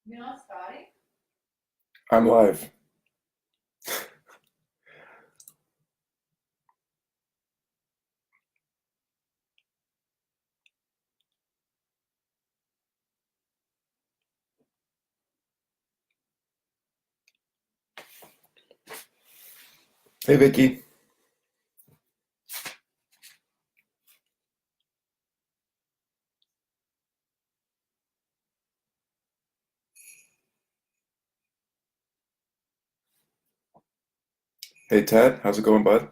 You're not starting? I'm live. Hey, Vicky. Hey, Ted. How's it going, bud?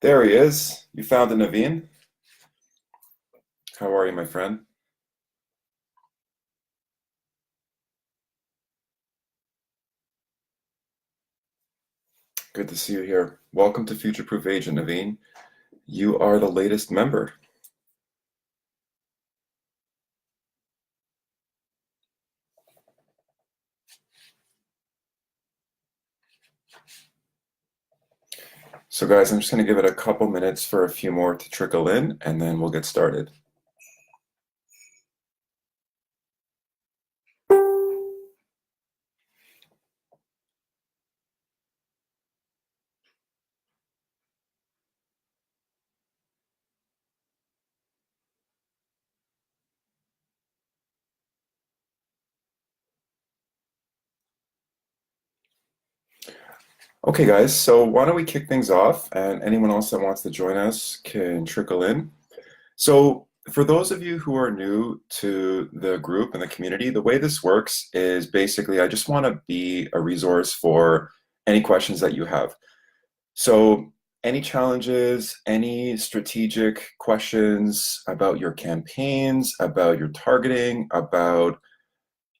There he is. You found a Naveen. How are you, my friend? Good to see you here. Welcome to Future Proof Agent, Naveen. You are the latest member. So, guys, I'm just going to give it a couple minutes for a few more to trickle in, and then we'll get started. Okay, guys, so why don't we kick things off, and anyone else that wants to join us can trickle in. So, for those of you who are new to the group and the community, the way this works is basically I just want to be a resource for any questions that you have. So, any challenges, any strategic questions about your campaigns, about your targeting, about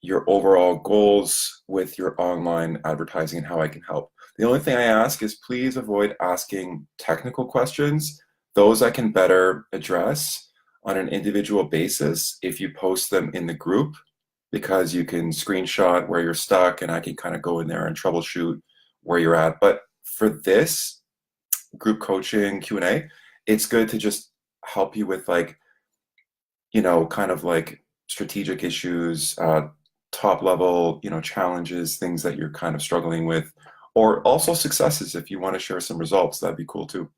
your overall goals with your online advertising and how I can help. The only thing I ask is please avoid asking technical questions. Those I can better address on an individual basis if you post them in the group, because you can screenshot where you're stuck and I can kind of go in there and troubleshoot where you're at. But for this group coaching Q&A, it's good to just help you with kind of like strategic issues, top level, challenges, things that you're kind of struggling with, or also successes. If you want to share some results, that'd be cool too.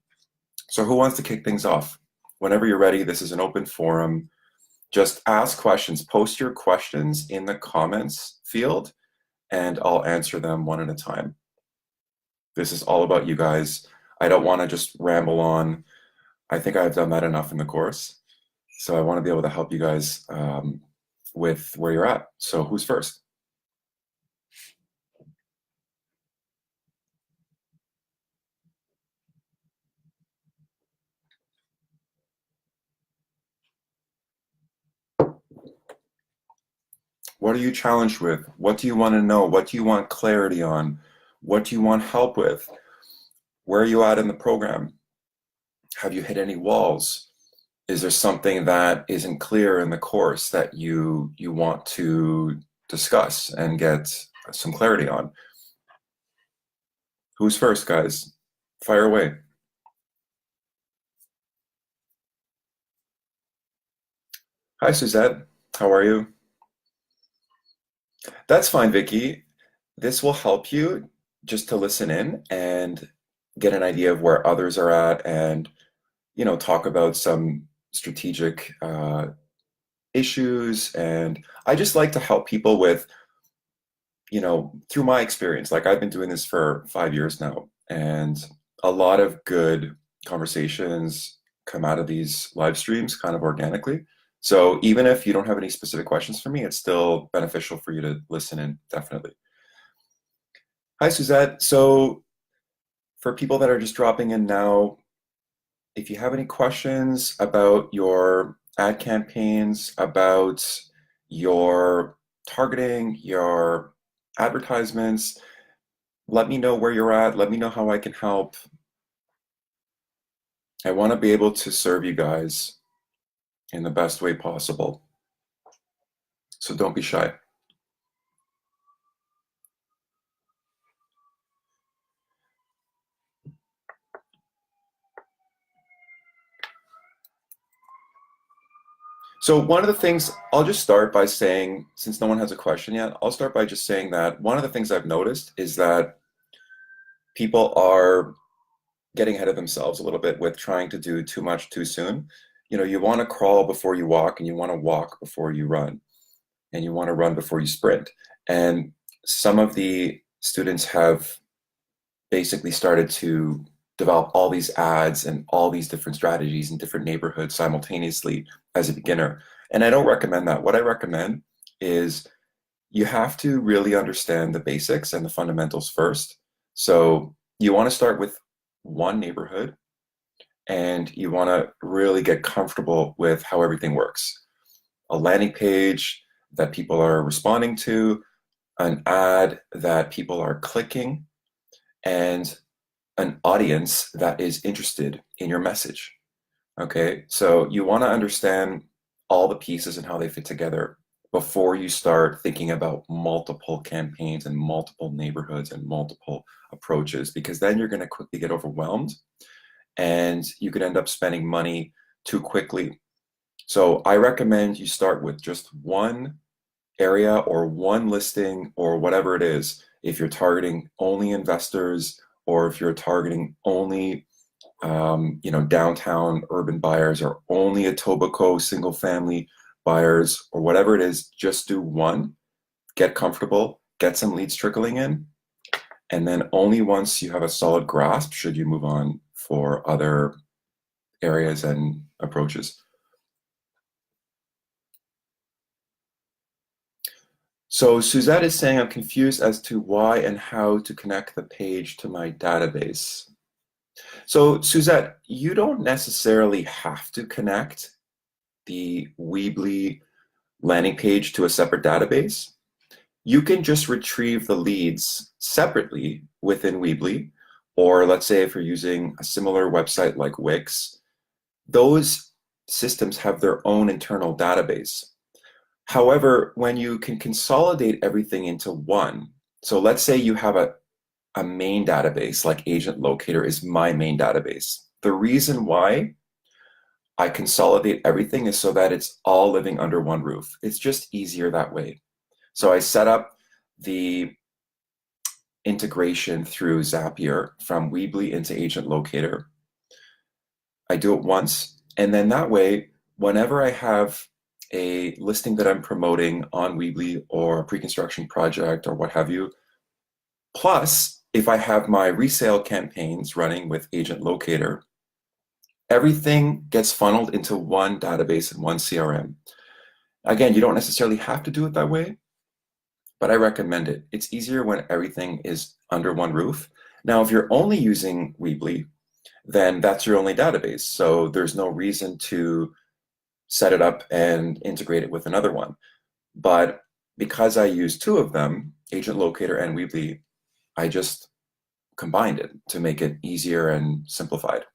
So who wants to kick things off? Whenever you're ready, this is an open forum. Just ask questions, post your questions in the comments field, and I'll answer them one at a time. This is all about you guys. I don't want to just ramble on. I think I've done that enough in the course. So I want to be able to help you guys with where you're at. So who's first? What are you challenged with? What do you want to know? What do you want clarity on? What do you want help with? Where are you at in the program? Have you hit any walls? Is there something that isn't clear in the course that you want to discuss and get some clarity on? Who's first, guys? Fire away. Hi, Suzette. How are you? That's fine, Vicky. This will help you just to listen in and get an idea of where others are at, and talk about some strategic issues. And I just like to help people with, through my experience. Like, I've been doing this for 5 years now, and a lot of good conversations come out of these live streams kind of organically. So even if you don't have any specific questions for me, it's still beneficial for you to listen in, definitely. Hi, Suzette. So for people that are just dropping in now, if you have any questions about your ad campaigns, about your targeting, your advertisements, let me know where you're at. Let me know how I can help. I want to be able to serve you guys in the best way possible. So don't be shy. So one of the things, I'll just start by saying, since no one has a question yet, I'll start by just saying that one of the things I've noticed is that people are getting ahead of themselves a little bit with trying to do too much too soon. You know, you want to crawl before you walk, and you want to walk before you run, and you want to run before you sprint. And some of the students have basically started to develop all these ads and all these different strategies in different neighborhoods simultaneously as a beginner. And I don't recommend that. What I recommend is you have to really understand the basics and the fundamentals first. So you want to start with one neighborhood, and you want to really get comfortable with how everything works. A landing page that people are responding to, an ad that people are clicking, and an audience that is interested in your message. Okay, so you want to understand all the pieces and how they fit together before you start thinking about multiple campaigns and multiple neighborhoods and multiple approaches, because then you're going to quickly get overwhelmed and you could end up spending money too quickly. So I recommend you start with just one area or one listing or whatever it is. If you're targeting only investors, or if you're targeting only downtown urban buyers, or only Etobicoke single family buyers, or whatever it is, just do one, get comfortable, get some leads trickling in, and then only once you have a solid grasp should you move on for other areas and approaches. So Suzette is saying, I'm confused as to why and how to connect the page to my database. So Suzette, you don't necessarily have to connect the Weebly landing page to a separate database. You can just retrieve the leads separately within Weebly, or let's say if you're using a similar website like Wix, those systems have their own internal database. However, when you can consolidate everything into one, so let's say you have a main database, like Agent Locator is my main database. The reason why I consolidate everything is so that it's all living under one roof. It's just easier that way. So I set up the integration through Zapier from Weebly into Agent Locator. I do it once, and then that way, whenever I have a listing that I'm promoting on Weebly or a pre-construction project or what have you, plus if I have my resale campaigns running with Agent Locator, everything gets funneled into one database and one CRM. Again, you don't necessarily have to do it that way, but I recommend it. It's easier when everything is under one roof. Now, if you're only using Weebly, then that's your only database. So there's no reason to set it up and integrate it with another one. But because I use two of them, Agent Locator and Weebly, I just combined it to make it easier and simplified.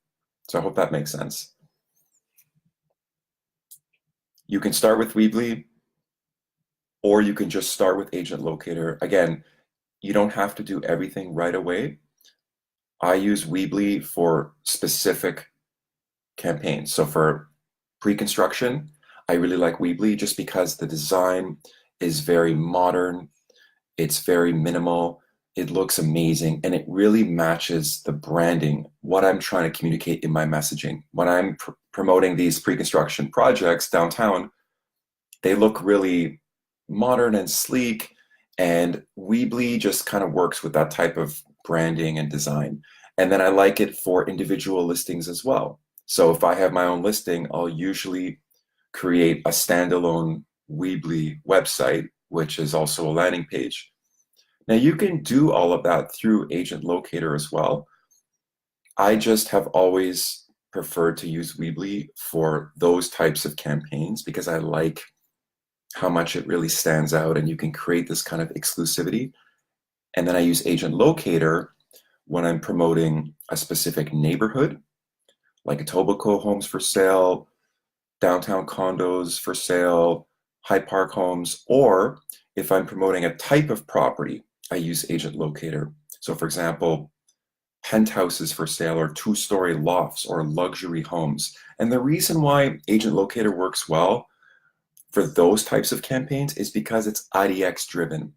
So I hope that makes sense. You can start with Weebly, or you can just start with Agent Locator. Again, you don't have to do everything right away. I use Weebly for specific campaigns. So for pre-construction, I really like Weebly just because the design is very modern, it's very minimal, it looks amazing, and it really matches the branding, what I'm trying to communicate in my messaging. When I'm promoting these pre-construction projects downtown, they look really modern and sleek, and Weebly just kind of works with that type of branding and design. And then I like it for individual listings as well. So if I have my own listing, I'll usually create a standalone Weebly website, which is also a landing page. Now you can do all of that through Agent Locator as well. I just have always preferred to use Weebly for those types of campaigns because I like how much it really stands out and you can create this kind of exclusivity. And then I use Agent Locator when I'm promoting a specific neighborhood, like Etobicoke homes for sale, downtown condos for sale, Hyde Park homes, or if I'm promoting a type of property, I use Agent Locator. So for example, penthouses for sale or two-story lofts or luxury homes. And the reason why Agent Locator works well for those types of campaigns is because it's IDX driven.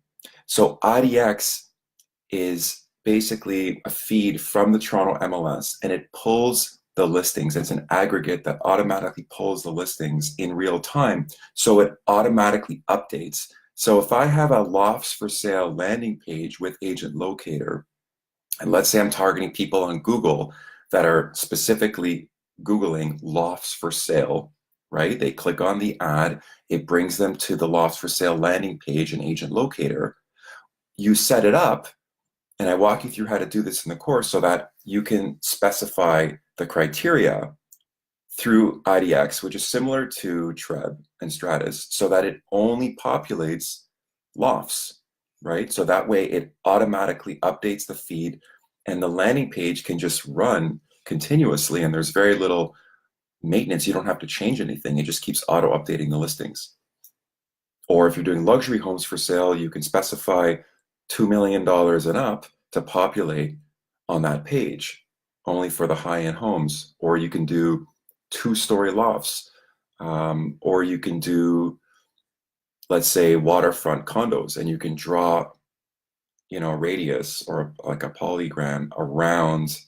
So IDX is basically a feed from the Toronto MLS, and it pulls the listings. It's an aggregate that automatically pulls the listings in real time. So it automatically updates. So if I have a lofts for sale landing page with Agent Locator, and let's say I'm targeting people on Google that are specifically Googling lofts for sale, right? They click on the ad, it brings them to the lofts for sale landing page in Agent Locator. You set it up, and I walk you through how to do this in the course so that you can specify the criteria through IDX, which is similar to Treb and Stratus, so that it only populates lofts, right? So that way it automatically updates the feed and the landing page can just run continuously and there's very little maintenance. You don't have to change anything. It just keeps auto updating the listings. Or if you're doing luxury homes for sale, you can specify $2 million and up to populate on that page, only for the high-end homes. Or you can do 2-story lofts, or you can do, let's say, waterfront condos, and you can draw, a radius or like a polygram around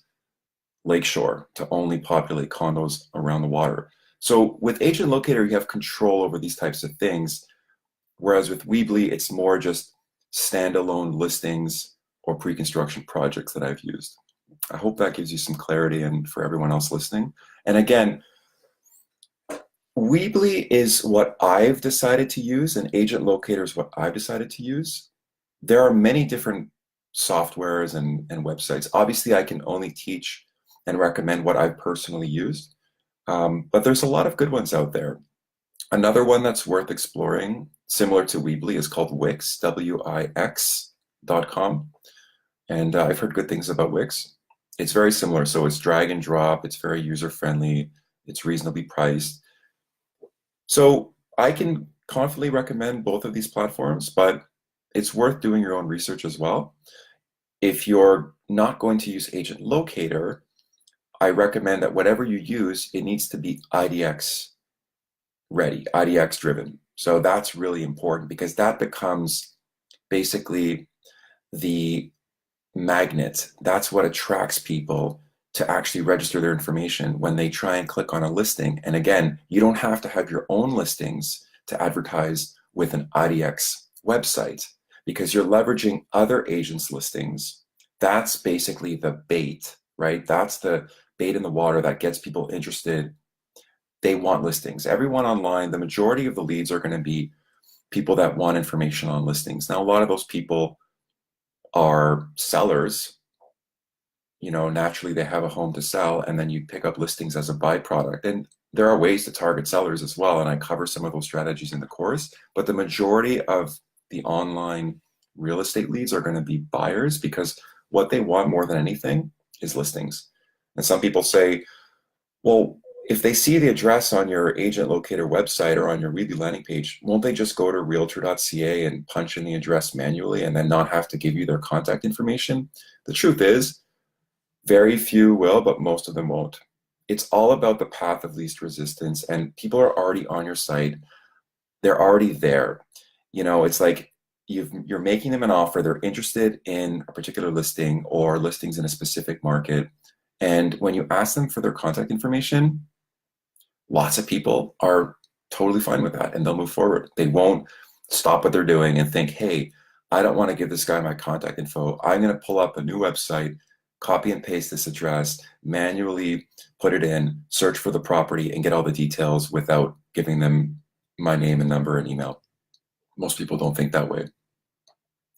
lakeshore to only populate condos around the water. So with Agent Locator, you have control over these types of things. Whereas with Weebly, it's more just standalone listings or pre-construction projects that I've used. I hope that gives you some clarity and for everyone else listening. And again, Weebly is what I've decided to use and Agent Locator is what I've decided to use. There are many different softwares and websites. Obviously, I can only teach and recommend what I've personally used, but there's a lot of good ones out there. Another one that's worth exploring, similar to Weebly, is called Wix, Wix.com. And I've heard good things about Wix. It's very similar. So it's drag and drop. It's very user-friendly. It's reasonably priced. So I can confidently recommend both of these platforms, but it's worth doing your own research as well. If you're not going to use Agent Locator, I recommend that whatever you use, it needs to be IDX ready, IDX driven. So that's really important because that becomes basically the magnet. That's what attracts people to actually register their information when they try and click on a listing. And again, you don't have to have your own listings to advertise with an IDX website because you're leveraging other agents' listings. That's basically the bait, right? That's the bait in the water that gets people interested. They want listings. Everyone online, the majority of the leads are going to be people that want information on listings. Now, a lot of those people are sellers. Naturally they have a home to sell and then you pick up listings as a byproduct. And there are ways to target sellers as well. And I cover some of those strategies in the course, but the majority of the online real estate leads are going to be buyers because what they want more than anything is listings. And some people say, well, if they see the address on your Agent Locator website or on your Weebly landing page, won't they just go to realtor.ca and punch in the address manually and then not have to give you their contact information? The truth is, very few will, but most of them won't. It's all about the path of least resistance, and people are already on your site. They're already there. It's like you're making them an offer. They're interested in a particular listing or listings in a specific market. And when you ask them for their contact information, lots of people are totally fine with that and they'll move forward. They won't stop what they're doing and think, hey, I don't want to give this guy my contact info. I'm going to pull up a new website, copy and paste this address, manually put it in, search for the property and get all the details without giving them my name and number and email. Most people don't think that way.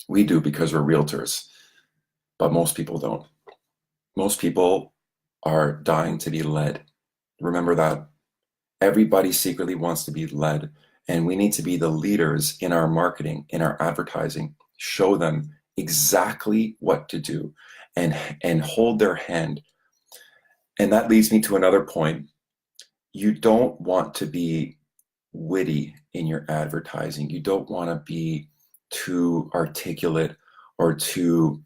We do because we're realtors, but most people don't. Most people are dying to be led. Remember that. Everybody secretly wants to be led, and we need to be the leaders in our marketing, in our advertising, show them exactly what to do and hold their hand. And that leads me to another point. You don't want to be witty in your advertising. You don't want to be too articulate or too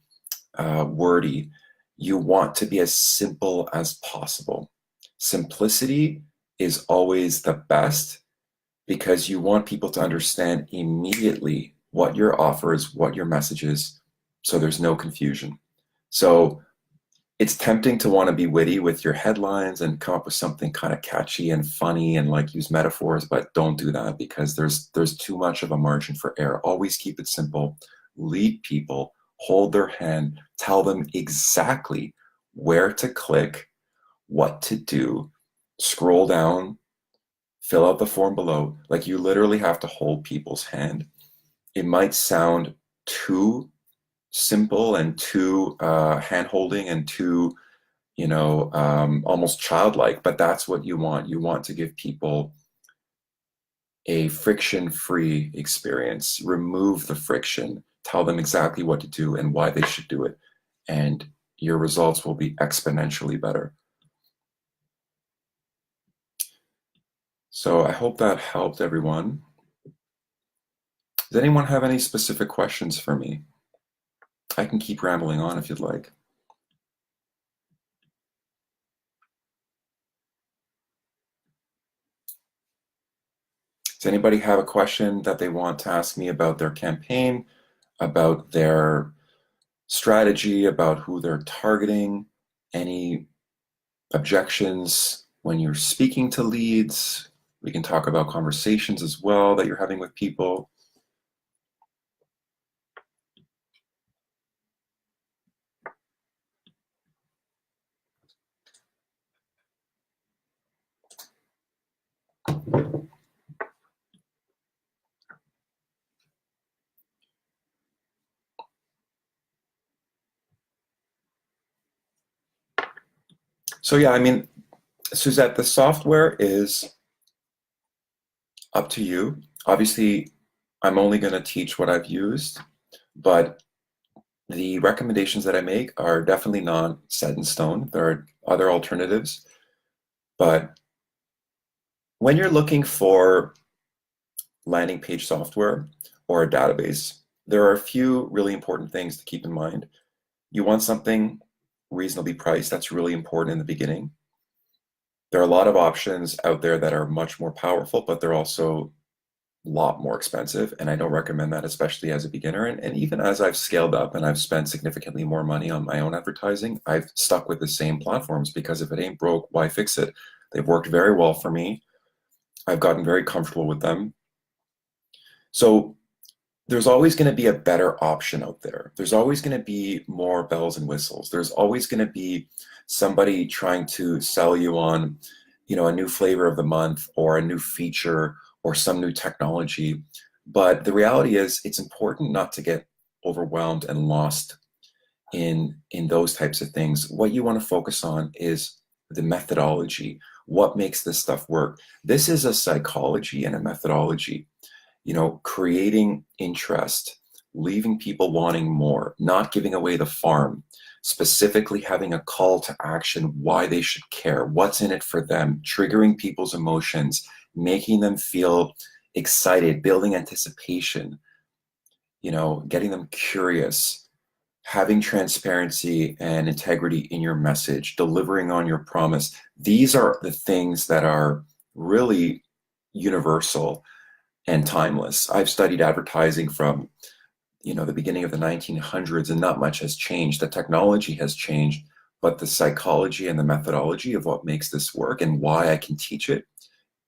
wordy. You want to be as simple as possible. Simplicity is always the best because you want people to understand immediately what your offer is, what your message is, so there's no confusion. So it's tempting to want to be witty with your headlines and come up with something kind of catchy and funny and like use metaphors, but don't do that because there's too much of a margin for error. Always keep it simple. Lead people, hold their hand, tell them exactly where to click, what to do, scroll down, fill out the form below. Like you literally have to hold people's hand. It might sound too simple and too hand holding and too almost childlike, but that's what you want. You want to give people a friction-free experience. Remove the friction. Tell them exactly what to do and why they should do it. And your results will be exponentially better. So I hope that helped everyone. Does anyone have any specific questions for me? I can keep rambling on if you'd like. Does anybody have a question that they want to ask me about their campaign, about their strategy, about who they're targeting, any objections when you're speaking to leads? We can talk about conversations as well that you're having with people. So yeah, I mean, Suzette, the software is up to you. Obviously, I'm only going to teach what I've used, but the recommendations that I make are definitely not set in stone. There are other alternatives, but when you're looking for landing page software or a database, there are a few really important things to keep in mind. You want something reasonably priced. That's really important in the beginning. There are a lot of options out there that are much more powerful, but they're also a lot more expensive. And I don't recommend that, especially as a beginner. And even as I've scaled up and I've spent significantly more money on my own advertising, I've stuck with the same platforms because if it ain't broke, why fix it? They've worked very well for me. I've gotten very comfortable with them. So there's always going to be a better option out there. There's always going to be more bells and whistles. There's always going to be somebody trying to sell you on, a new flavor of the month or a new feature or some new technology. But the reality is it's important not to get overwhelmed and lost in those types of things. What you want to focus on is the methodology. What makes this stuff work? This is a psychology and a methodology. Creating interest, leaving people wanting more, not giving away the farm, specifically having a call to action, why they should care, what's in it for them, triggering people's emotions, making them feel excited, building anticipation, getting them curious, having transparency and integrity in your message, delivering on your promise. These are the things that are really universal and timeless. I've studied advertising from, the beginning of the 1900s, and not much has changed. The technology has changed, but the psychology and the methodology of what makes this work and why I can teach it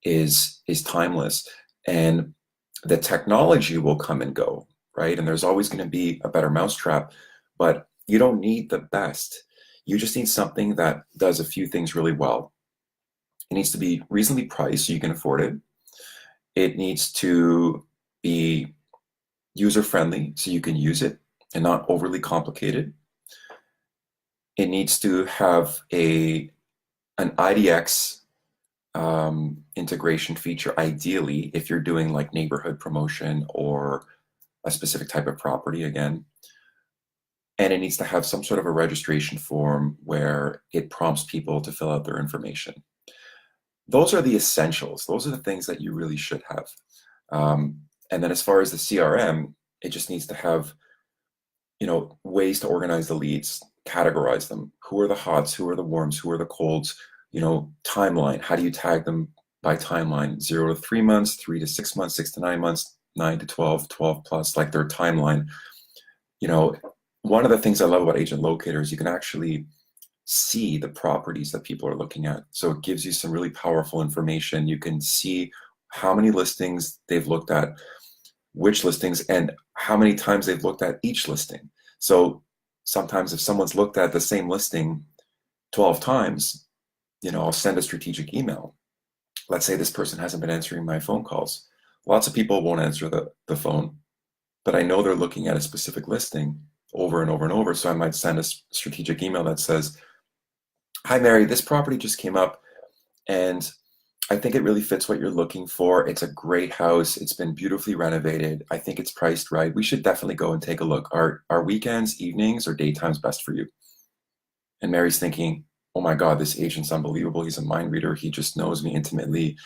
is timeless. And the technology will come and go, right? And there's always going to be a better mousetrap, but you don't need the best. You just need something that does a few things really well. It needs to be reasonably priced so you can afford it. It needs to be user-friendly so you can use it and not overly complicated. It needs to have an IDX integration feature, ideally, if you're doing like neighborhood promotion or a specific type of property again. And it needs to have some sort of a registration form where it prompts people to fill out their information. Those are the essentials. Those are the things that you really should have. And then as far as the CRM, it just needs to have, ways to organize the leads, categorize them. Who are the hots? Who are the warms? Who are the colds? Timeline. How do you tag them by timeline, 0 to 3 months, 3 to 6 months, 6 to 9 months, 9 to 12, 12 plus, like their timeline. You know, one of the things I love about Agent Locator is you can actually see the properties that people are looking at. So it gives you some really powerful information. You can see how many listings they've looked at, which listings, and how many times they've looked at each listing. So sometimes if someone's looked at the same listing 12 times, you know, I'll send a strategic email. Let's say this person hasn't been answering my phone calls. Lots of people won't answer the phone, but I know they're looking at a specific listing over and over and over. So I might send a strategic email that says, "Hi, Mary, this property just came up and I think it really fits what you're looking for. It's a great house. It's been beautifully renovated. I think it's priced right. We should definitely go and take a look. Are weekends, evenings, or daytimes best for you?" And Mary's thinking, "Oh my God, this agent's unbelievable. He's a mind reader. He just knows me intimately.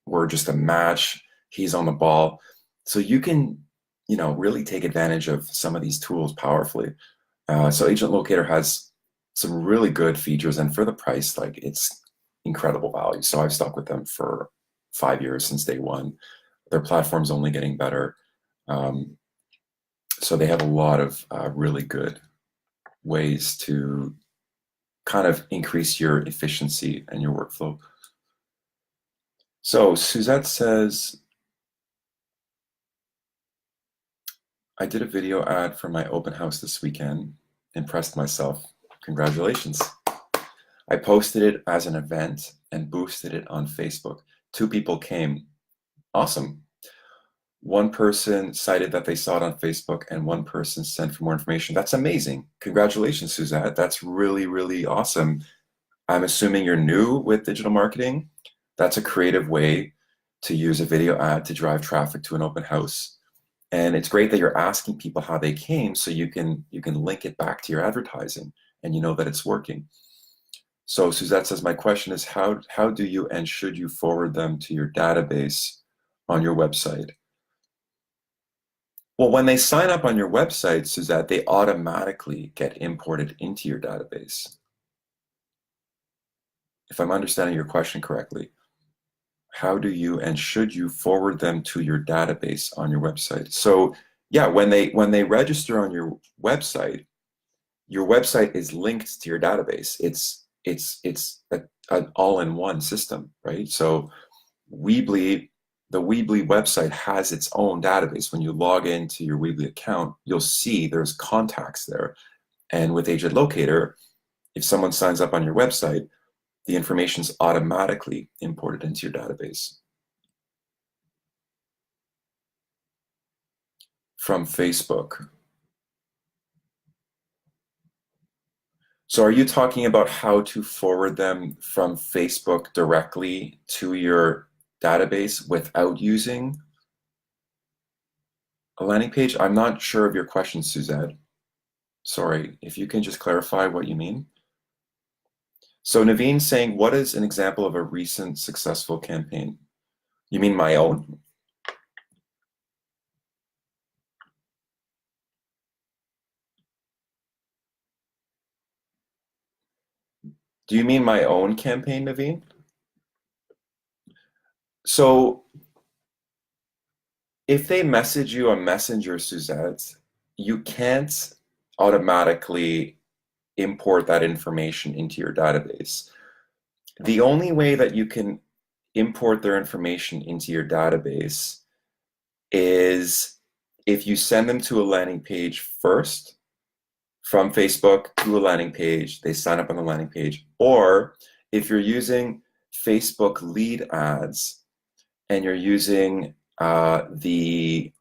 We're just a match. He's on the ball." So you can, you know, really take advantage of some of these tools powerfully. So Agent Locator has some really good features, and for the price, like, it's incredible value. So I've stuck with them for 5 years since day one. Their platform's only getting better. So they have a lot of really good ways to kind of increase your efficiency and your workflow. So Suzette says, "I did a video ad for my open house this weekend. Impressed myself. Congratulations. I posted it as an event and boosted it on Facebook. 2 people came. Awesome. One person cited that they saw it on Facebook and one person sent for more information." That's amazing. Congratulations, Suzette. That's really, really awesome. I'm assuming you're new with digital marketing. That's a creative way to use a video ad to drive traffic to an open house. And it's great that you're asking people how they came, so you can link it back to your advertising and you know that it's working. So Suzette says, "My question is, how do you and should you forward them to your database on your website?" Well, when they sign up on your website, Suzette, they automatically get imported into your database. If I'm understanding your question correctly, how do you and should you forward them to your database on your website? So yeah, when they register on your website is linked to your database. It's an all-in-one system, right? So Weebly, the Weebly website has its own database. When you log into your Weebly account, you'll see there's contacts there. And with Agent Locator, if someone signs up on your website, the information's automatically imported into your database. From Facebook. So are you talking about how to forward them from Facebook directly to your database without using a landing page? I'm not sure of your question, Suzette. Sorry, if you can just clarify what you mean. So Naveen's saying, "What is an example of a recent successful campaign?" You mean my own? Do you mean my own campaign, Naveen? So if they message you on Messenger, Suzette, you can't automatically import that information into your database. The only way that you can import their information into your database is if you send them to a landing page first, from Facebook to a landing page, they sign up on the landing page, or if you're using Facebook lead ads and you're using the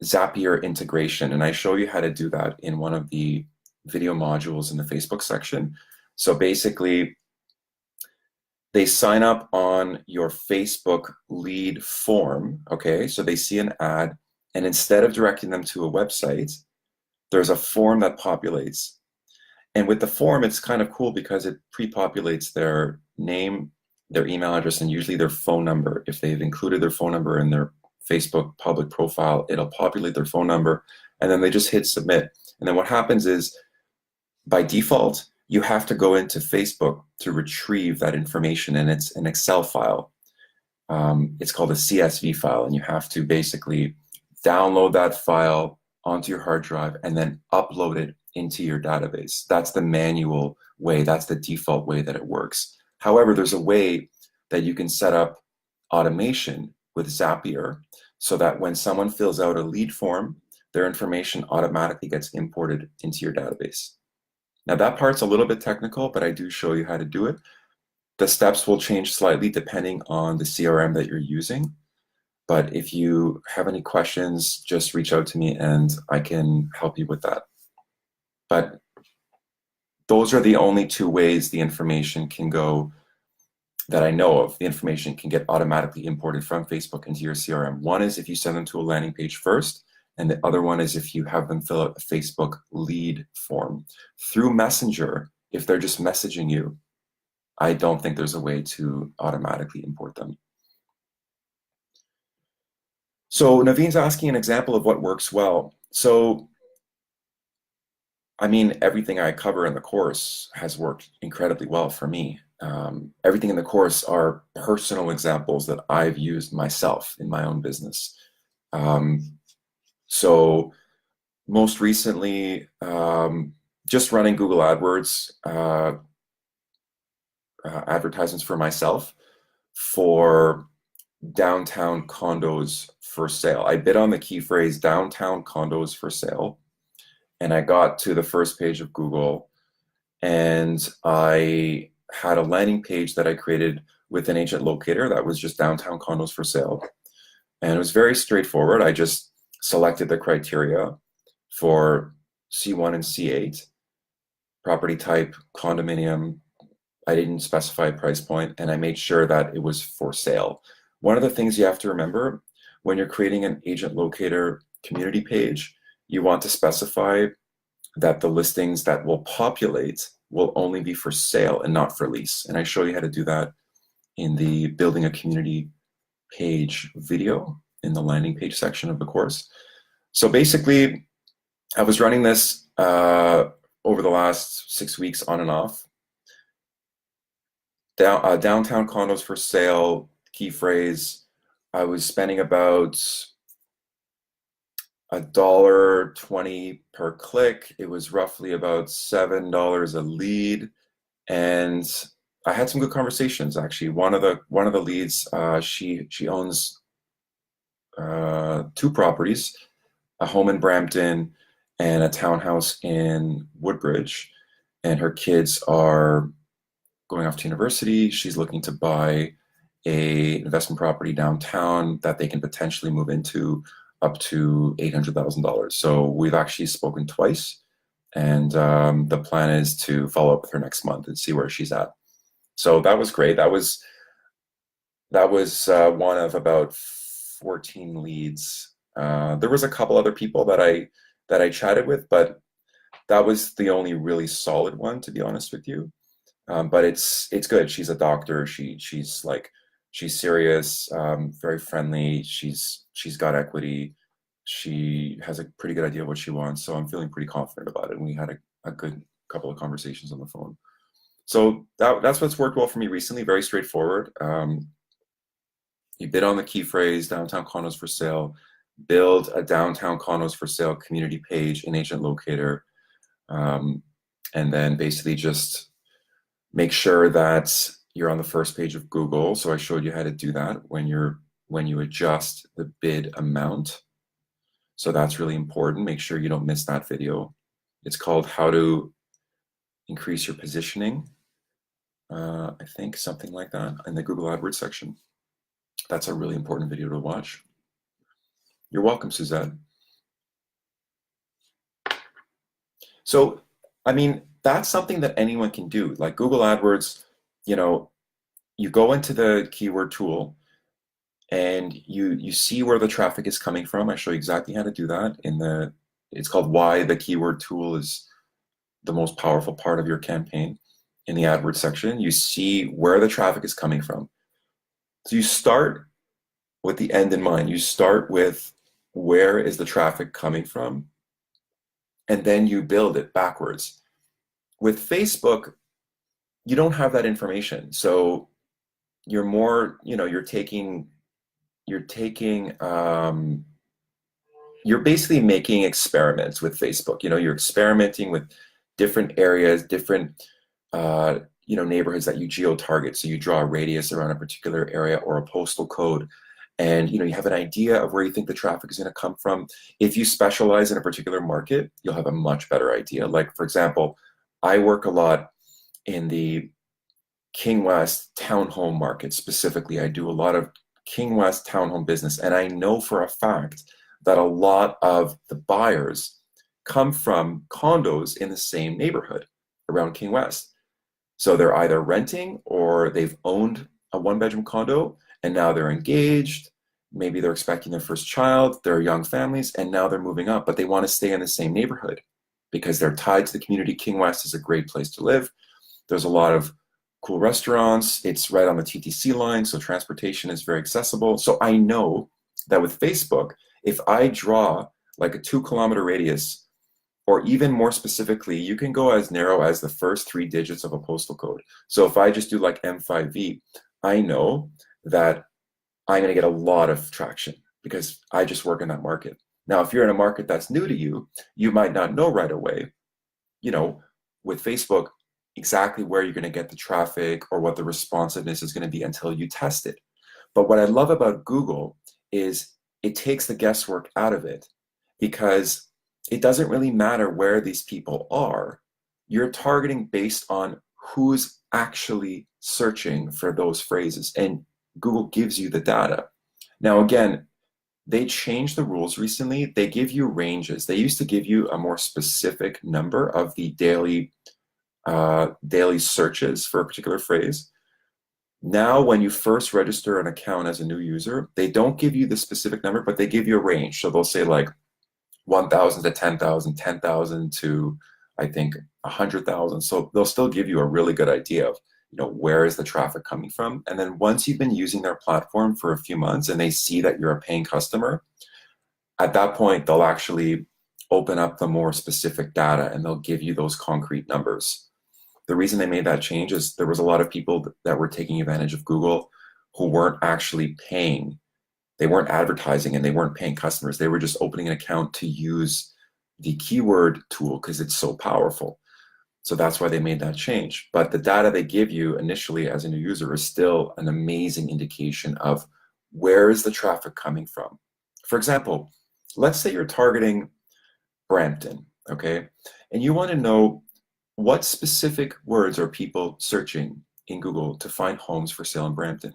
Zapier integration, and I show you how to do that in one of the video modules in the Facebook section. So basically, they sign up on your Facebook lead form, okay? So they see an ad, and instead of directing them to a website, there's a form that populates. And with the form, it's kind of cool because it pre-populates their name, their email address, and usually their phone number. If they've included their phone number in their Facebook public profile, it'll populate their phone number, and then they just hit submit. And then what happens is, by default, you have to go into Facebook to retrieve that information, and it's an Excel file. It's called a CSV file, and you have to basically download that file onto your hard drive and then upload it into your database. That's the manual way, that's the default way that it works. However, there's a way that you can set up automation with Zapier so that when someone fills out a lead form, their information automatically gets imported into your database. Now that part's a little bit technical, but I do show you how to do it. The steps will change slightly depending on the CRM that you're using. But if you have any questions, just reach out to me and I can help you with that. But those are the only two ways the information can go that I know of. The information can get automatically imported from Facebook into your CRM. One is if you send them to a landing page first, and the other one is if you have them fill out a Facebook lead form. Through Messenger, if they're just messaging you, I don't think there's a way to automatically import them. So Naveen's asking an example of what works well. So, I mean, everything I cover in the course has worked incredibly well for me. Everything in the course are personal examples that I've used myself in my own business. So most recently, just running Google AdWords advertisements for myself for downtown condos for sale. I bid on the key phrase downtown condos for sale, and I got to the first page of Google, and I had a landing page that I created with an agent locator that was just downtown condos for sale. And it was very straightforward. I just selected the criteria for C1 and C8, property type, condominium. I didn't specify a price point, and I made sure that it was for sale. One of the things you have to remember when you're creating an agent locator community page, you want to specify that the listings that will populate will only be for sale and not for lease. And I show you how to do that in the building a community page video in the landing page section of the course. So basically, I was running this over the last 6 weeks on and off. Downtown condos for sale, key phrase. I was spending about $1.20 per click. It was roughly about $7 a lead, and I had some good conversations. Actually, one of the leads, she owns 2 properties, a home in Brampton and a townhouse in Woodbridge, and her kids are going off to university. She's looking to buy a investment property downtown that they can potentially move into up to $800,000. So we've actually spoken twice, and the plan is to follow up with her next month and see where she's at. So that was great. That was one of about 14 leads. There was a couple other people that I chatted with, but that was the only really solid one, to be honest with you. But it's good. She's a doctor. She's serious, very friendly. She's got equity. She has a pretty good idea of what she wants. So I'm feeling pretty confident about it. And we had a good couple of conversations on the phone. So that's what's worked well for me recently. Very straightforward. You bid on the key phrase downtown condos for sale, build a downtown condos for sale community page in Agent Locator, and then basically just make sure that you're on the first page of Google. So I showed you how to do that when you adjust the bid amount. So that's really important. Make sure you don't miss that video. It's called How to Increase Your Positioning. I think something like that in the Google AdWords section. That's a really important video to watch. You're welcome, Suzanne. So, I mean, that's something that anyone can do. Like Google AdWords, you go into the keyword tool and you see where the traffic is coming from. I show you exactly how to do that it's called Why the Keyword Tool is the most powerful part of your campaign. In the AdWords section, you see where the traffic is coming from. So you start with the end in mind. You start with where is the traffic coming from, and then you build it backwards. With Facebook, you don't have that information. So you're more, you know, you're taking you're basically making experiments with Facebook. You know, you're experimenting with different areas, different neighborhoods that you geo-target. So you draw a radius around a particular area or a postal code, and you have an idea of where you think the traffic is going to come from. If you specialize in a particular market, you'll have a much better idea. Like, for example, I work a lot in the King West townhome market specifically. I do a lot of King West townhome business, and I know for a fact that a lot of the buyers come from condos in the same neighborhood around King West. So they're either renting or they've owned a one-bedroom condo and now they're engaged. Maybe they're expecting their first child, they're young families, and now they're moving up, but they want to stay in the same neighborhood because they're tied to the community. King West is a great place to live. There's a lot of cool restaurants. It's right on the TTC line, so transportation is very accessible. So I know that with Facebook, if I draw like a 2 kilometer radius, or even more specifically, you can go as narrow as the first 3 digits of a postal code. So if I just do like M5V, I know that I'm going to get a lot of traction because I just work in that market. Now, if you're in a market that's new to you, you might not know right away, with Facebook, exactly where you're going to get the traffic or what the responsiveness is going to be until you test it. But what I love about Google is it takes the guesswork out of it because it doesn't really matter where these people are. You're targeting based on who's actually searching for those phrases, and Google gives you the data. Now, again, they changed the rules recently. They give you ranges. They used to give you a more specific number of the daily searches for a particular phrase. Now, when you first register an account as a new user, they don't give you the specific number, but they give you a range. So they'll say like 1,000 to 10,000, 10,000 to, I think, 100,000. So they'll still give you a really good idea of, where is the traffic coming from. And then once you've been using their platform for a few months and they see that you're a paying customer, at that point, they'll actually open up the more specific data and they'll give you those concrete numbers. The reason they made that change is there was a lot of people that were taking advantage of Google who weren't actually paying. They weren't advertising and they weren't paying customers. They were just opening an account to use the keyword tool because it's so powerful. So that's why they made that change. But the data they give you initially as a new user is still an amazing indication of where is the traffic coming from. For example, let's say you're targeting Brampton, okay? And you want to know what specific words are people searching in Google to find homes for sale in Brampton.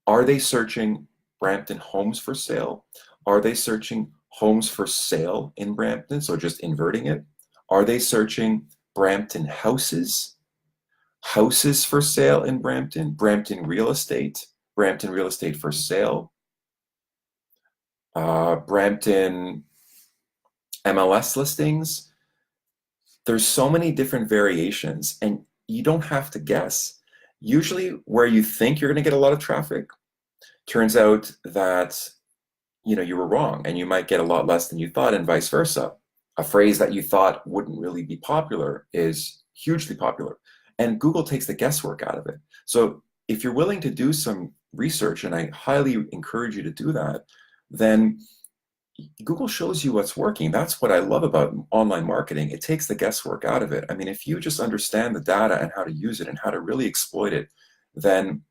Are they searching Brampton homes for sale? Are they searching homes for sale in Brampton, so just inverting it? Are they searching Brampton houses for sale in Brampton, Brampton real estate for sale, Brampton MLS listings? There's so many different variations, and you don't have to guess. Usually where you think you're going to get a lot of traffic, turns out that you were wrong and you might get a lot less than you thought, and vice versa. A phrase that you thought wouldn't really be popular is hugely popular, and Google takes the guesswork out of it. So if you're willing to do some research, and I highly encourage you to do that, then Google shows you what's working. That's what I love about online marketing. It takes the guesswork out of it. I mean, if you just understand the data and how to use it and how to really exploit it, then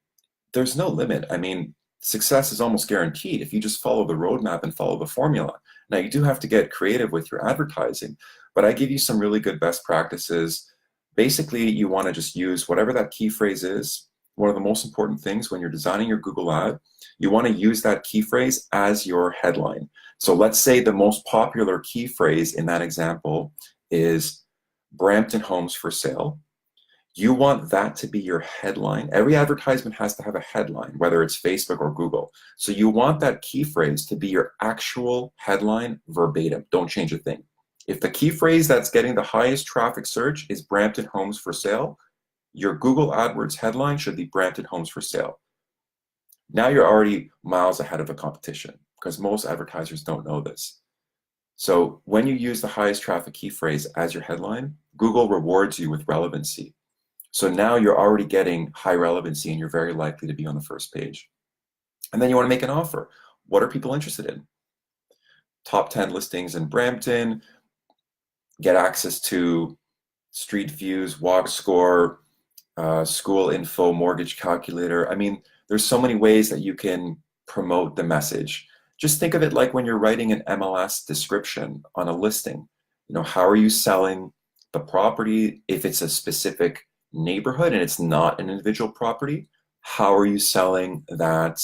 there's no limit. I mean, success is almost guaranteed if you just follow the roadmap and follow the formula. Now, you do have to get creative with your advertising, but I give you some really good best practices. Basically, you want to just use whatever that key phrase is. One of the most important things when you're designing your Google ad, you want to use that key phrase as your headline. So let's say the most popular key phrase in that example is Brampton homes for sale. You want that to be your headline. Every advertisement has to have a headline, whether it's Facebook or Google. So you want that key phrase to be your actual headline verbatim. Don't change a thing. If the key phrase that's getting the highest traffic search is Brampton homes for sale, your Google AdWords headline should be Brampton homes for sale. Now you're already miles ahead of the competition because most advertisers don't know this. So when you use the highest traffic key phrase as your headline, Google rewards you with relevancy. So now you're already getting high relevancy and you're very likely to be on the first page. And then you want to make an offer. What are people interested in? Top 10 listings in Brampton, get access to street views, walk score, school info, mortgage calculator. I mean, there's so many ways that you can promote the message. Just think of it like when you're writing an MLS description on a listing. You know, how are you selling the property? If it's a specific neighborhood and it's not an individual property, how are you selling that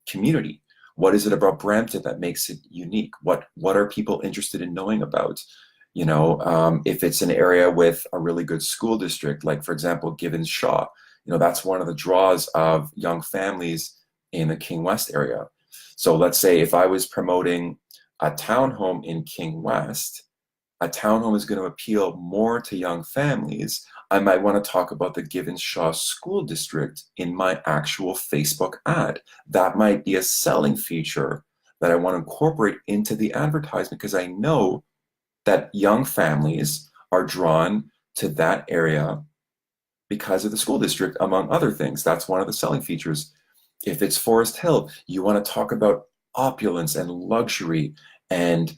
community? What is it about Brampton that makes it unique? What are people interested in knowing about? You know, if it's an area with a really good school district, like for example, Gibbons Shaw, you know, that's one of the draws of young families in the King West area. So let's say if I was promoting a townhome in King West, a townhome is going to appeal more to young families. I might want to talk about the Gibbons Shaw School District in my actual Facebook ad. That might be a selling feature that I want to incorporate into the advertisement because I know that young families are drawn to that area because of the school district, among other things. That's one of the selling features. If it's Forest Hill, you want to talk about opulence and luxury and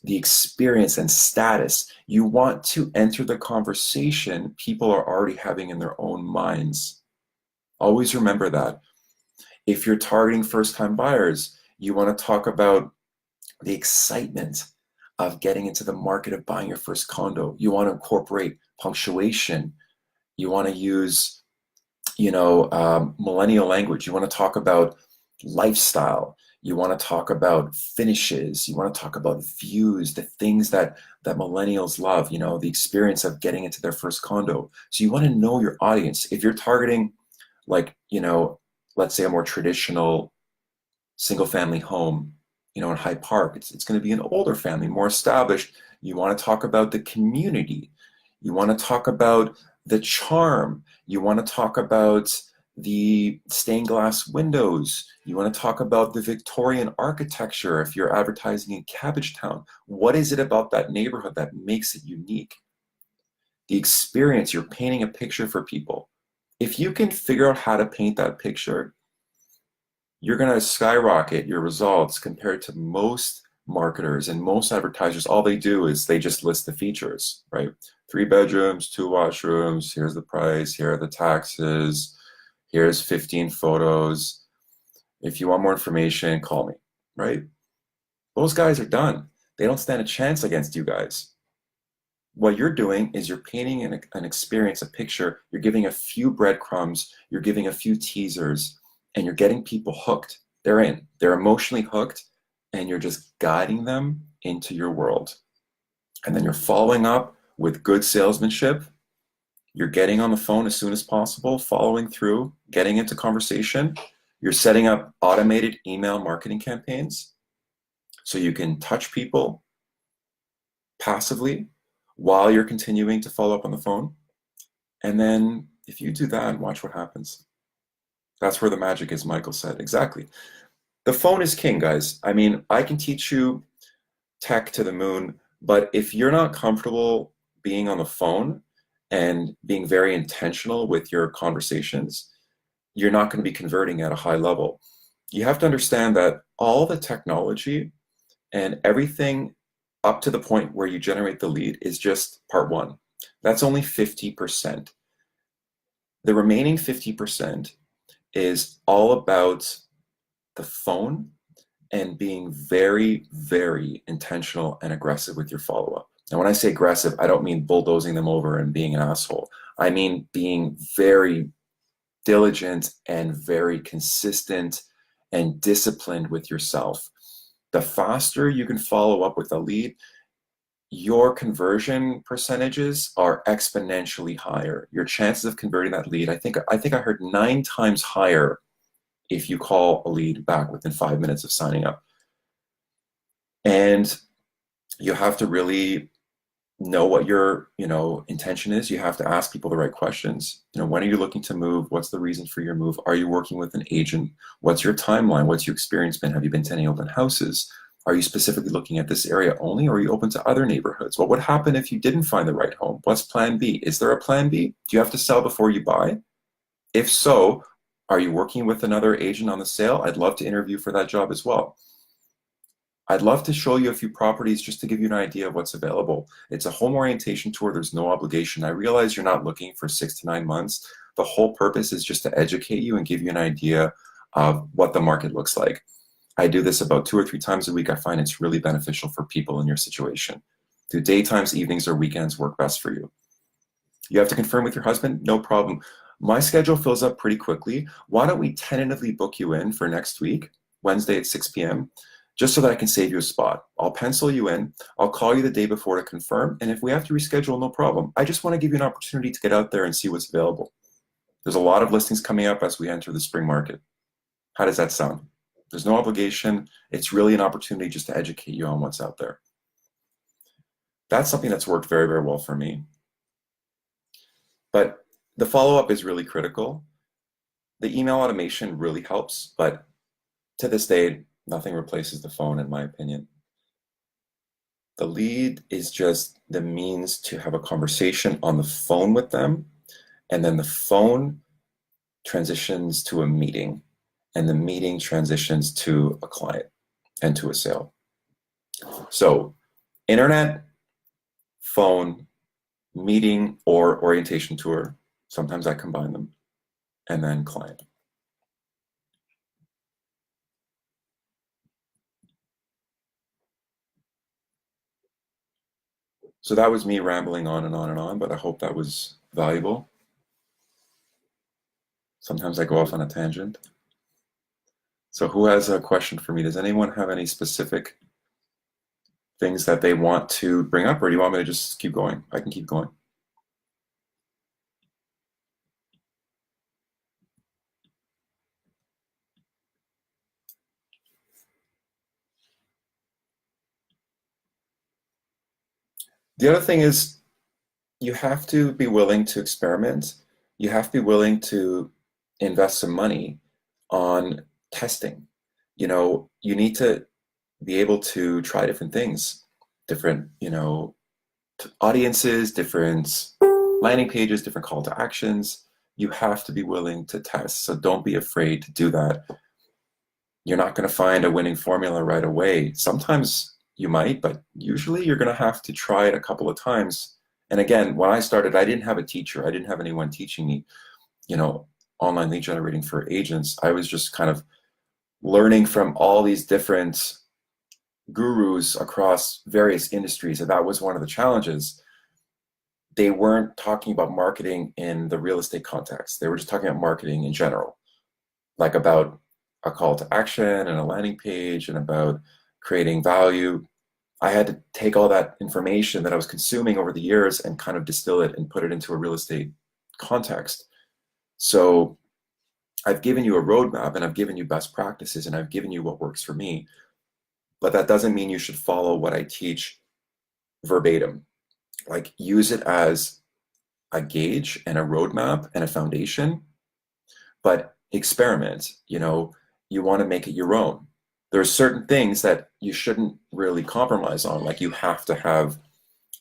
the experience and status. You want to enter the conversation people are already having in their own minds. Always remember that. If you're targeting first-time buyers, you want to talk about the excitement of getting into the market of buying your first condo. You want to incorporate punctuation. You want to use, millennial language. You want to talk about lifestyle. You want to talk about finishes. You want to talk about views, the things that millennials love, you know, the experience of getting into their first condo. So you want to know your audience. If you're targeting like, let's say a more traditional single family home, in Hyde Park, it's going to be an older family, more established. You want to talk about the community. You want to talk about the charm. You want to talk about the stained glass windows. You want to talk about the Victorian architecture if you're advertising in Cabbagetown. What is it about that neighborhood that makes it unique? The experience, you're painting a picture for people. If you can figure out how to paint that picture, you're going to skyrocket your results compared to most marketers and most advertisers. All they do is they just list the features, right? 3 bedrooms, 2 washrooms, here's the price, here are the taxes, here's 15 photos. If you want more information, call me, right? Those guys are done. They don't stand a chance against you guys. What you're doing is you're painting an experience, a picture, you're giving a few breadcrumbs, you're giving a few teasers, and you're getting people hooked. They're in. They're emotionally hooked, and you're just guiding them into your world. And then you're following up with good salesmanship. You're getting on the phone as soon as possible, following through, getting into conversation. You're setting up automated email marketing campaigns so you can touch people passively while you're continuing to follow up on the phone. And then if you do that, watch what happens. That's where the magic is, Michael said. Exactly. The phone is king, guys. I mean, I can teach you tech to the moon, but if you're not comfortable being on the phone and being very intentional with your conversations, you're not going to be converting at a high level. You have to understand that all the technology and everything up to the point where you generate the lead is just part one. That's only 50%. The remaining 50% is all about the phone and being very, very intentional and aggressive with your follow-up. And when I say aggressive, I don't mean bulldozing them over and being an asshole. I mean being very diligent and very consistent and disciplined with yourself. The faster you can follow up with a lead, your conversion percentages are exponentially higher. Your chances of converting that lead, I think I heard 9 times higher if you call a lead back within 5 minutes of signing up. And you have to really know what your intention is. You have to ask people the right questions. When are you looking to move? What's the reason for your move? Are you working with an agent? What's your timeline? What's your experience been? Have you been to any open houses? Are you specifically looking at this area only, or are you open to other neighborhoods? What would happen if you didn't find the right home? What's plan B? Is there a plan B? Do you have to sell before you buy? If so, are you working with another agent on the sale? I'd love to interview for that job as well. I'd love to show you a few properties just to give you an idea of what's available. It's a home orientation tour. There's no obligation. I realize you're not looking for 6 to 9 months. The whole purpose is just to educate you and give you an idea of what the market looks like. I do this about 2 or 3 times a week. I find it's really beneficial for people in your situation. Do daytimes, evenings, or weekends work best for you? You have to confirm with your husband? No problem. My schedule fills up pretty quickly. Why don't we tentatively book you in for next week, Wednesday at 6 p.m., just so that I can save you a spot. I'll pencil you in. I'll call you the day before to confirm. And if we have to reschedule, no problem. I just want to give you an opportunity to get out there and see what's available. There's a lot of listings coming up as we enter the spring market. How does that sound? There's no obligation. It's really an opportunity just to educate you on what's out there. That's something that's worked very, very well for me. But the follow-up is really critical. The email automation really helps, but to this day, nothing replaces the phone, in my opinion. The lead is just the means to have a conversation on the phone with them, and then the phone transitions to a meeting, and the meeting transitions to a client and to a sale. So internet, phone, meeting, or orientation tour, sometimes I combine them, and then client. So that was me rambling on and on and on, but I hope that was valuable. Sometimes I go off on a tangent. So who has a question for me? Does anyone have any specific things that they want to bring up, or do you want me to just keep going? I can keep going. The other thing is you have to be willing to experiment. You have to be willing to invest some money on testing. You know, you need to be able to try different things, different, audiences, different landing pages, different call to actions. You have to be willing to test. So don't be afraid to do that. You're not going to find a winning formula right away. Sometimes you might, but usually you're going to have to try it a couple of times. And again, when I started, I didn't have a teacher. I didn't have anyone teaching me, online lead generating for agents. I was just kind of learning from all these different gurus across various industries. And that was one of the challenges. They weren't talking about marketing in the real estate context. They were just talking about marketing in general, like about a call to action and a landing page and about creating value. I had to take all that information that I was consuming over the years and kind of distill it and put it into a real estate context. So I've given you a roadmap and I've given you best practices and I've given you what works for me, but that doesn't mean you should follow what I teach verbatim. Like, use it as a gauge and a roadmap and a foundation, but experiment. You want to make it your own. There are certain things that you shouldn't really compromise on. Like, you have to have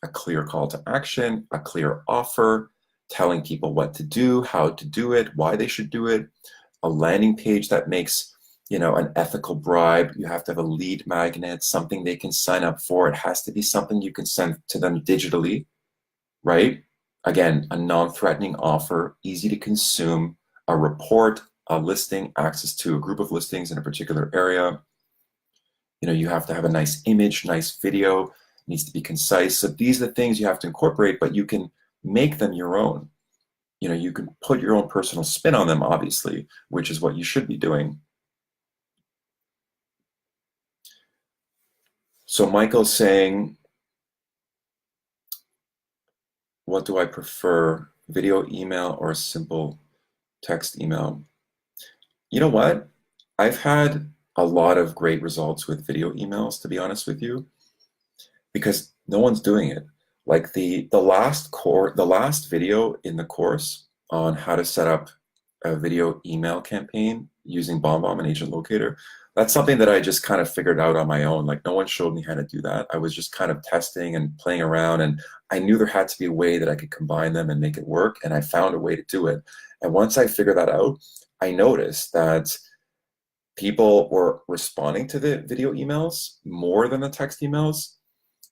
a clear call to action, a clear offer, telling people what to do, how to do it, why they should do it, a landing page that makes, an ethical bribe. You have to have a lead magnet, something they can sign up for. It has to be something you can send to them digitally, right? Again, a non-threatening offer, easy to consume, a report, a listing, access to a group of listings in a particular area. You have to have a nice image, nice video, it needs to be concise. So these are the things you have to incorporate, but you can make them your own. You can put your own personal spin on them, obviously, which is what you should be doing. So Michael's saying, what do I prefer, video email or a simple text email? You know what? I've had a lot of great results with video emails, to be honest with you, because no one's doing it. Like the last video in the course on how to set up a video email campaign using BombBomb and Agent Locator, That's something that I just kind of figured out on my own. Like no one showed me how to do that. I was just kind of testing and playing around, and I knew there had to be a way that I could combine them and make it work, and I found a way to do it. And once I figured that out, I noticed that people were responding to the video emails more than the text emails.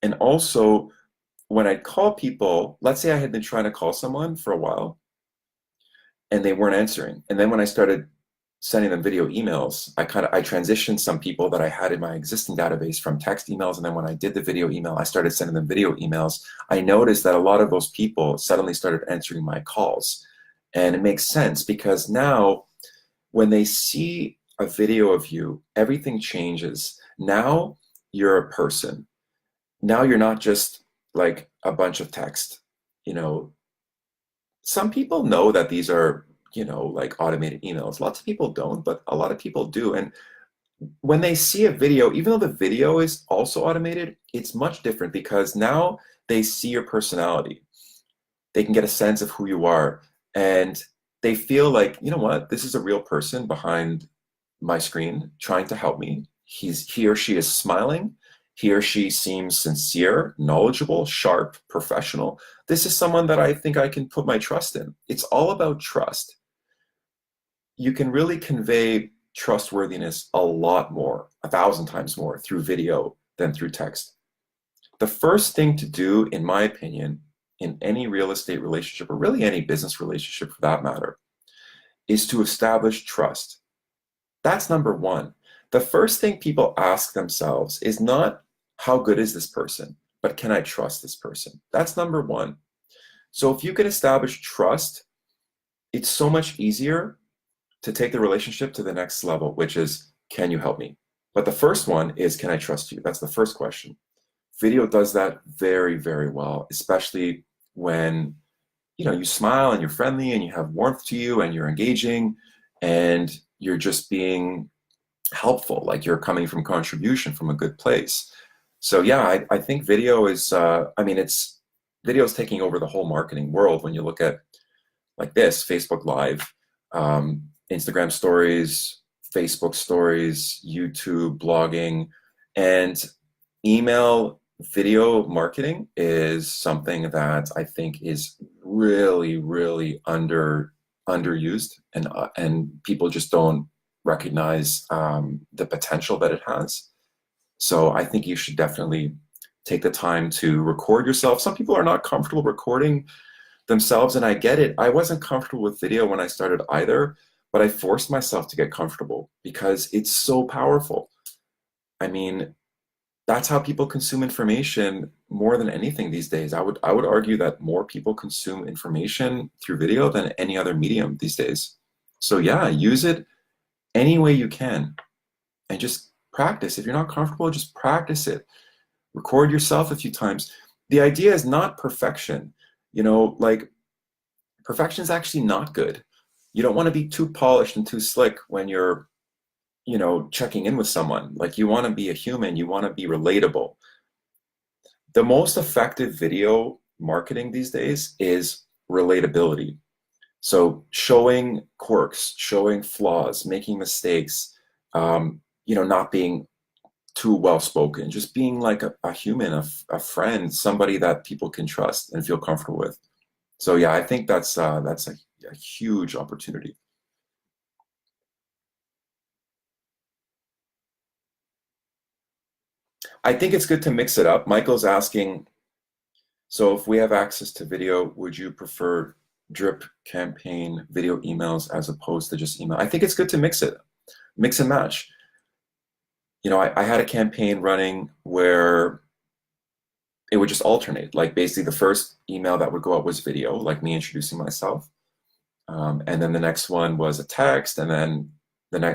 And also, when I call people, let's say I had been trying to call someone for a while and they weren't answering. And then when I started sending them video emails, I transitioned some people that I had in my existing database from text emails. And then when I did the video email, I started sending them video emails. I noticed that a lot of those people suddenly started answering my calls. And it makes sense because now when they see a video of you, everything changes. Now you're a person. Now you're not just like a bunch of text. You know, some people know that these are, like automated emails. Lots of people don't, but a lot of people do. And when they see a video, even though the video is also automated, it's much different because now they see your personality. They can get a sense of who you are. And they feel like, you know what, this is a real person behind my screen trying to help me. He or she is smiling. He or she seems sincere, knowledgeable, sharp, professional. This is someone that I think I can put my trust in. It's all about trust. You can really convey trustworthiness a lot more, 1,000 times more through video than through text. The first thing to do, in my opinion, in any real estate relationship, or really any business relationship for that matter, is to establish trust. That's number one. The first thing people ask themselves is not, how good is this person, but can I trust this person? That's number one. So if you can establish trust, it's so much easier to take the relationship to the next level, which is, can you help me? But the first one is, can I trust you? That's the first question. Video does that very, very well, especially when you smile and you're friendly and you have warmth to you and you're engaging and you're just being helpful, like you're coming from contribution from a good place. So yeah, I think video is, video is taking over the whole marketing world. When you look at like this, Facebook Live, Instagram stories, Facebook stories, YouTube, blogging, and email video marketing is something that I think is really, really underused, and people just don't recognize the potential that it has. So I think you should definitely take the time to record yourself. Some people are not comfortable recording themselves, and I get it. I wasn't comfortable with video when I started either, but I forced myself to get comfortable because it's so powerful. I mean, that's how people consume information more than anything these days. I would argue that more people consume information through video than any other medium these days. So yeah, use it any way you can and just practice. If you're not comfortable, just practice it. Record yourself a few times. The idea is not perfection. Like perfection is actually not good. You don't want to be too polished and too slick when you're, checking in with someone. Like you want to be a human, you want to be relatable. The most effective video marketing these days is relatability. So showing quirks, showing flaws, making mistakes, not being too well-spoken, just being like a human, a friend, somebody that people can trust and feel comfortable with. So yeah, I think that's a huge opportunity. I think it's good to mix it up. Michael's asking, so if we have access to video, would you prefer drip campaign video emails as opposed to just email? I think it's good to mix it, mix and match. I had a campaign running where it would just alternate. Like basically the first email that would go out was video, like me introducing myself. And then the next one was a text, and then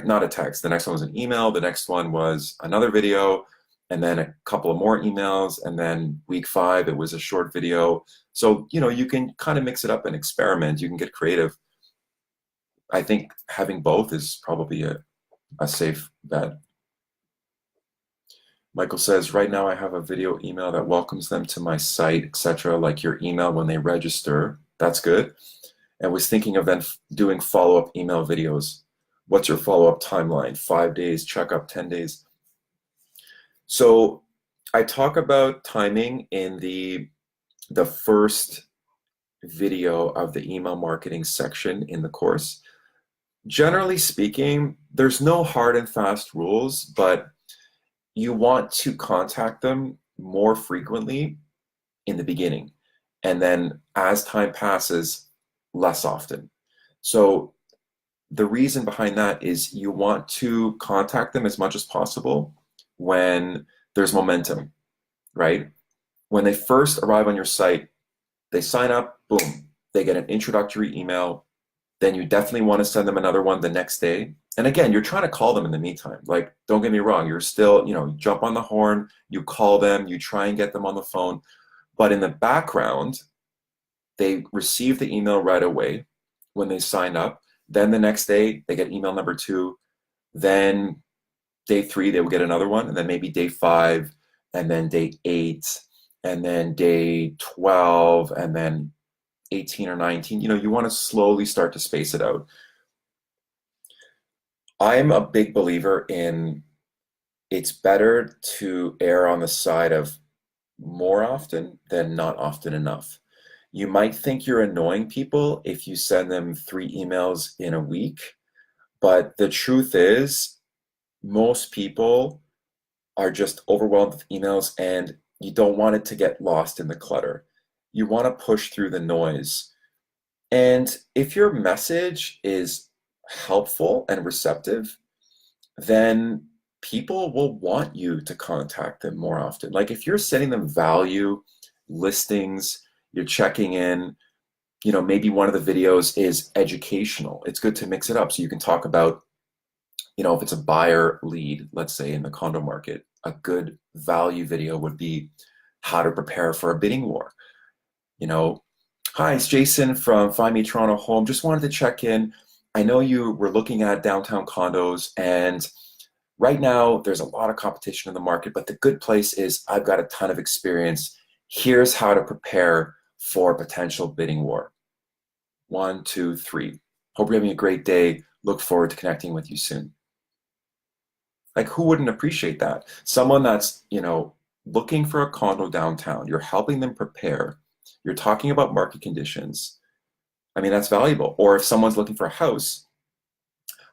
not a text, the next one was an email, the next one was another video, and then a couple of more emails, and then week 5, it was a short video. So, you can kind of mix it up and experiment, you can get creative. I think having both is probably a safe bet. Michael says, right now I have a video email that welcomes them to my site, etc., like your email when they register. That's good. And was thinking of then doing follow-up email videos. What's your follow-up timeline? 5 days, checkup, 10 days. So I talk about timing in the first video of the email marketing section in the course. Generally speaking, there's no hard and fast rules, but you want to contact them more frequently in the beginning, and then as time passes, less often. So the reason behind that is you want to contact them as much as possible when there's momentum, right? When they first arrive on your site, they sign up, boom, they get an introductory email. Then you definitely want to send them another one the next day. And again, you're trying to call them in the meantime. Like, don't get me wrong, you're still, you jump on the horn, you call them, you try and get them on the phone. But in the background, they receive the email right away when they sign up. Then the next day, they get email number 2. Then day 3, they will get another one. And then maybe day 5, and then day 8, and then day 12, and then 18 or 19. You want to slowly start to space it out. I'm a big believer in it's better to err on the side of more often than not often enough. You might think you're annoying people if you send them 3 emails in a week, but the truth is, most people are just overwhelmed with emails, and you don't want it to get lost in the clutter. You want to push through the noise. And if your message is helpful and receptive, then people will want you to contact them more often. Like if you're sending them value, listings, you're checking in, maybe one of the videos is educational. It's good to mix it up so you can talk about, if it's a buyer lead, let's say in the condo market, a good value video would be how to prepare for a bidding war. Hi, it's Jason from Find Me Toronto Home. Just wanted to check in. I know you were looking at downtown condos, and right now there's a lot of competition in the market, but the good place is I've got a ton of experience. Here's how to prepare for a potential bidding war. 1, 2, 3. Hope you're having a great day. Look forward to connecting with you soon. Like, who wouldn't appreciate that? Someone that's, looking for a condo downtown, you're helping them prepare. You're talking about market conditions. I mean, that's valuable. Or if someone's looking for a house,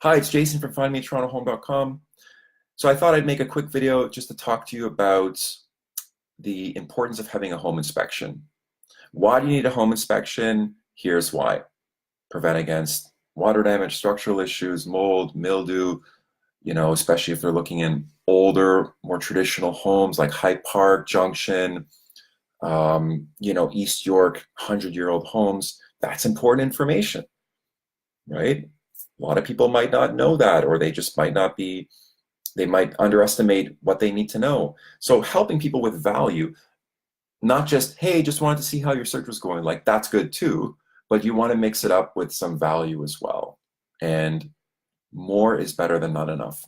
hi, it's Jason from findmetorontohome.com. So I thought I'd make a quick video just to talk to you about the importance of having a home inspection. Why do you need a home inspection? Here's why. Prevent against water damage, structural issues, mold, mildew, especially if they're looking in older, more traditional homes like Hyde Park, Junction, East York, 100-year-old homes. That's important information, right? A lot of people might not know that, or they just might not be, they might underestimate what they need to know. So helping people with value, not just, hey, just wanted to see how your search was going, like that's good too, but you want to mix it up with some value as well. And more is better than not enough.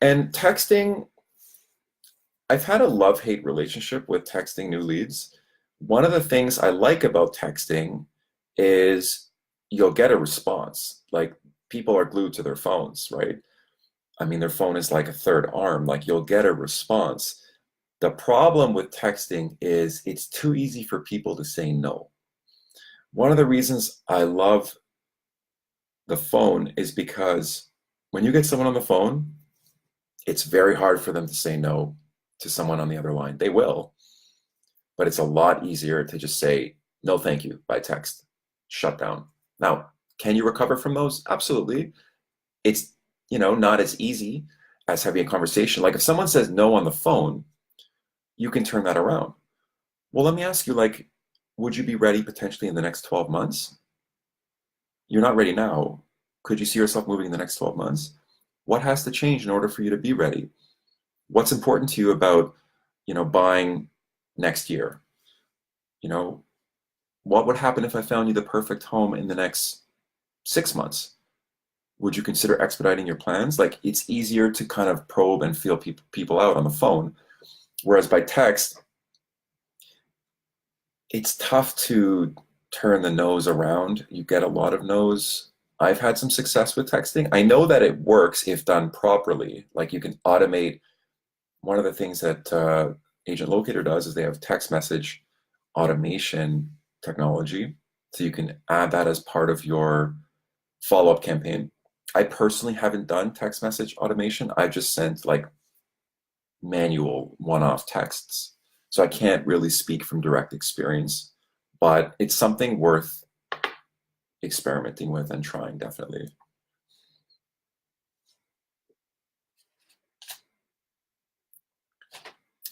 And texting, I've had a love-hate relationship with texting new leads. One of the things I like about texting is you'll get a response. Like, people are glued to their phones, right? I mean, their phone is like a third arm. Like, you'll get a response. The problem with texting is it's too easy for people to say no. One of the reasons I love the phone is because when you get someone on the phone, it's very hard for them to say no to someone on the other line. They will, but it's a lot easier to just say, no, thank you, by text, shut down. Now, can you recover from those? Absolutely. It's, not as easy as having a conversation. Like if someone says no on the phone, you can turn that around. Well, let me ask you, like, would you be ready potentially in the next 12 months? You're not ready now. Could you see yourself moving in the next 12 months? What has to change in order for you to be ready? What's important to you about, buying next year? What would happen if I found you the perfect home in the next 6 months? Would you consider expediting your plans? Like, it's easier to kind of probe and feel people out on the phone. Whereas by text, it's tough to turn the no's around. You get a lot of no's. I've had some success with texting. I know that it works if done properly. Like you can automate. One of the things that Agent Locator does is they have text message automation technology. So you can add that as part of your follow-up campaign. I personally haven't done text message automation. I just sent like manual one-off texts. So I can't really speak from direct experience, but it's something worth experimenting with and trying, definitely.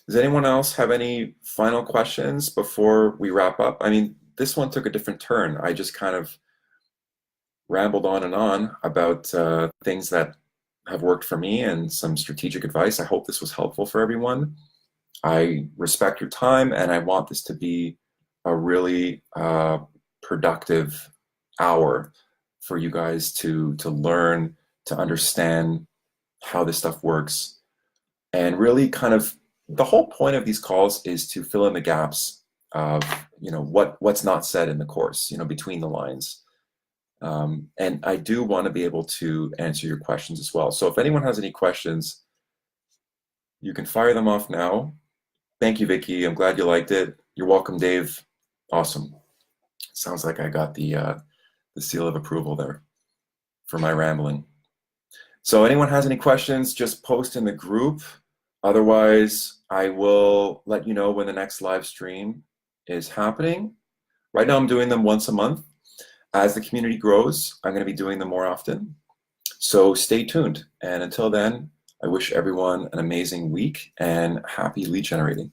Does anyone else have any final questions before we wrap up? I mean, this one took a different turn. I just kind of rambled on and on about things that have worked for me and some strategic advice. I hope this was helpful for everyone. I respect your time, and I want this to be a really productive hour for you guys to learn, to understand how this stuff works, and really kind of the whole point of these calls is to fill in the gaps of what's not said in the course, between the lines. And I do want to be able to answer your questions as well. So if anyone has any questions, you can fire them off now. Thank you, Vicky. I'm glad you liked it. You're welcome, Dave. Awesome. Sounds like I got the seal of approval there for my rambling. So anyone has any questions, just post in the group. Otherwise, I will let you know when the next live stream is happening. Right now, I'm doing them once a month. As the community grows, I'm going to be doing them more often. So stay tuned. And until then, I wish everyone an amazing week and happy lead generating.